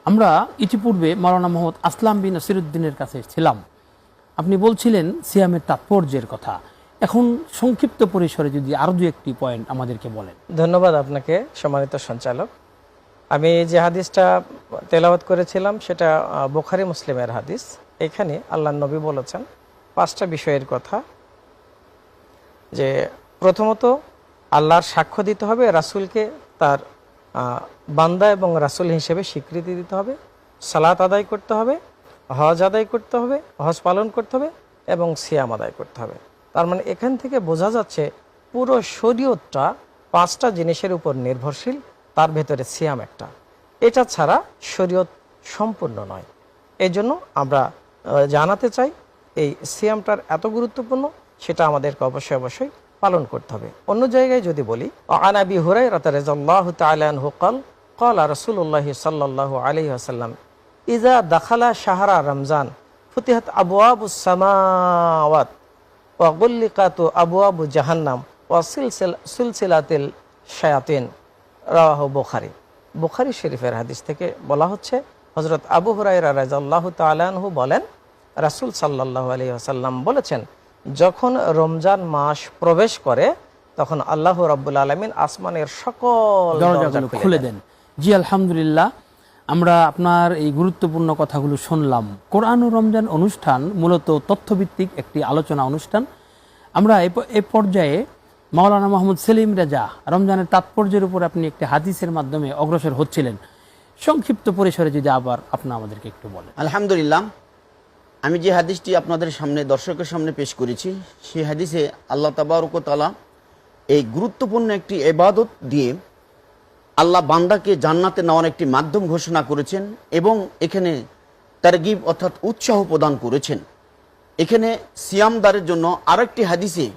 আমরা ইতিপূর্বে মাওলানা মোহাম্মদ আসলাম বিন নাসিরউদ্দিনের কাছে ছিলাম। আপনি বলছিলেন সিয়ামের তাৎপর্যের কথা। এখন সংক্ষিপ্ত পরিসরে যদি আরো দু একটি পয়েন্ট আমাদেরকে বলেন। ধন্যবাদ আপনাকে সম্মানিত সঞ্চালক। আমি যে হাদিসটা তেলাওয়াত করেছিলাম সেটা বুখারী মুসলিমের হাদিস। এখানে আল্লাহর নবী বলেছেন 5টা বিষয়ের কথা, যে প্রথমত আল্লাহর সাক্ষ্য দিতে হবে, রাসূলকে তার বান্দা এবং রাসূল হিসেবে স্বীকৃতি দিতে হবে, সালাত আদায় করতে হবে, হজ আদায় করতে হবে, হজ পালন করতে হবে এবং সিয়াম আদায় করতে হবে। তার মানে এখান থেকে বোঝা যাচ্ছে পুরো শরীয়তটা 5টা জিনিসের উপর নির্ভরশীল, তার ভেতরে সিয়াম একটা। এটা ছাড়া শরীয়ত সম্পূর্ণ নয়। এই জন্য আমরা জানাতে চাই এই সিয়ামটার এত গুরুত্বপূর্ণ, সেটা আমাদেরকে অবশ্যই অবশ্যই পালন করতে হবে। অন্য জায়গায় যদি বলি, আন আবি হুরায়রা রাদিয়াল্লাহু তাআলা আনহু ক্বাল ক্বালা রাসূলুল্লাহ সাল্লাল্লাহু আলাইহি ওয়াসাল্লাম ইযা দাখালা শাহরা রমজান ফুতিহাত আবওয়াবুস সামাওয়াত ওয়া গুল্লিকাতু আবওয়াবু জাহান্নাম ওয়া সিলসিলাতিল শায়াতিন। রাওয়াহু বুখারী। বুখারী শরীফের হাদিস থেকে বলা হচ্ছে, হযরত আবু হুরায়রা রাদিয়াল্লাহু তাআলা আনহু বলেন, রাসূল সাল্লাল্লাহু আলাইহি ওয়াসাল্লাম বলেছেন, যখন রমজান মাস প্রবেশ করে তখন আল্লাহ রাব্বুল আলামিন আসমানের সকল দরজাগুলো খুলে দেন। জি আলহামদুলিল্লাহ, আমরা আপনার এই গুরুত্বপূর্ণ কথাগুলো শুনলাম। কোরআন ও রমজান অনুষ্ঠান মূলত তথ্যভিত্তিক একটি আলোচনা অনুষ্ঠান। আমরা এই পর্যায়ে মাওলানা মোহাম্মদ সেলিম রেজা রমজানের তাৎপর্যের উপর আপনি একটি হাদিসের মাধ্যমে অগ্রসর হচ্ছিলেন। সংক্ষিপ্ত পরিসরে যদি আবার আপনি আমাদেরকে একটু বলেন। আলহামদুলিল্লাহ, আমি যে হাদিসটি আপনাদের সামনে দর্শকের সামনে পেশ করেছি, সেই হাদিসে আল্লাহ তাবারক ওয়া তাআলা এই গুরুত্বপূর্ণ একটি ইবাদত দিয়ে আল্লাহ বান্দাকে জান্নাতে নেওয়ার একটি মাধ্যম ঘোষণা করেছেন এবং এখানে তারগিব অর্থাৎ উৎসাহ প্রদান করেছেন। এখানে সিয়ামদারের জন্য আরেকটি হাদিসে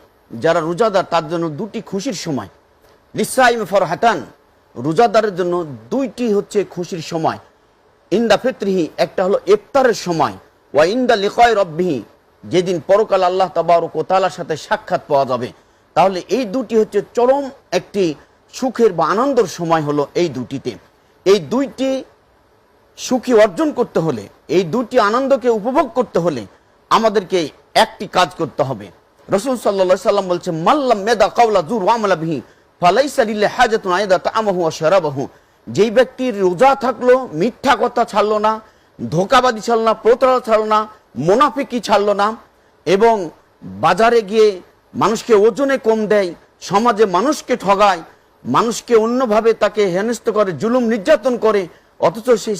যারা রোজাদার তার জন্য 2টি খুশির সময়, লিসাইম ফরহাতান, রোজাদারের জন্য 2টি হচ্ছে খুশির সময়। ইনদা ফিত্রিহি, একটা হলো ইফতারের সময়, ওয়া ইনদা লিকায়ে রাব্বিহি, যেদিন পরকাল আল্লাহ তাবারক ওয়া তাআলার সাথে সাক্ষাৎ পাওয়া যাবে। তাহলে এই 2টি হচ্ছে চরম একটি সুখের বা আনন্দের সময় হলো এই 2টিতে। এই 2টি সুখী অর্জন করতে হলে, এই 2টি আনন্দকে উপভোগ করতে হলে আমাদেরকে একটি কাজ করতে হবে। রাসূল সাল্লাল্লাহু আলাইহি সাল্লাম বলছে, মাল্লাম ইয়াদা কাওলা যুর ওয়া আমালা বিহি ফালাইসা লিল্লাহি হাজাতুন আইদা তাআমাহু ওয়া শারাবাহু। যেই ব্যক্তির রোজা থাকলো, মিথ্যা কথা ছাড়লো না, ধোঁকাবাজি ছাড়লো না, প্রতারণা ছাড়লো না, মুনাফিকি ছাড়লো না, এবং বাজারে গিয়ে মানুষকে ওজনে কম দেয়, সমাজে মানুষকে ঠগায়, মানুষকে অন্যভাবে তাকে হেনস্থ করে, জুলুম নির্যাতন করে, অথচ সেই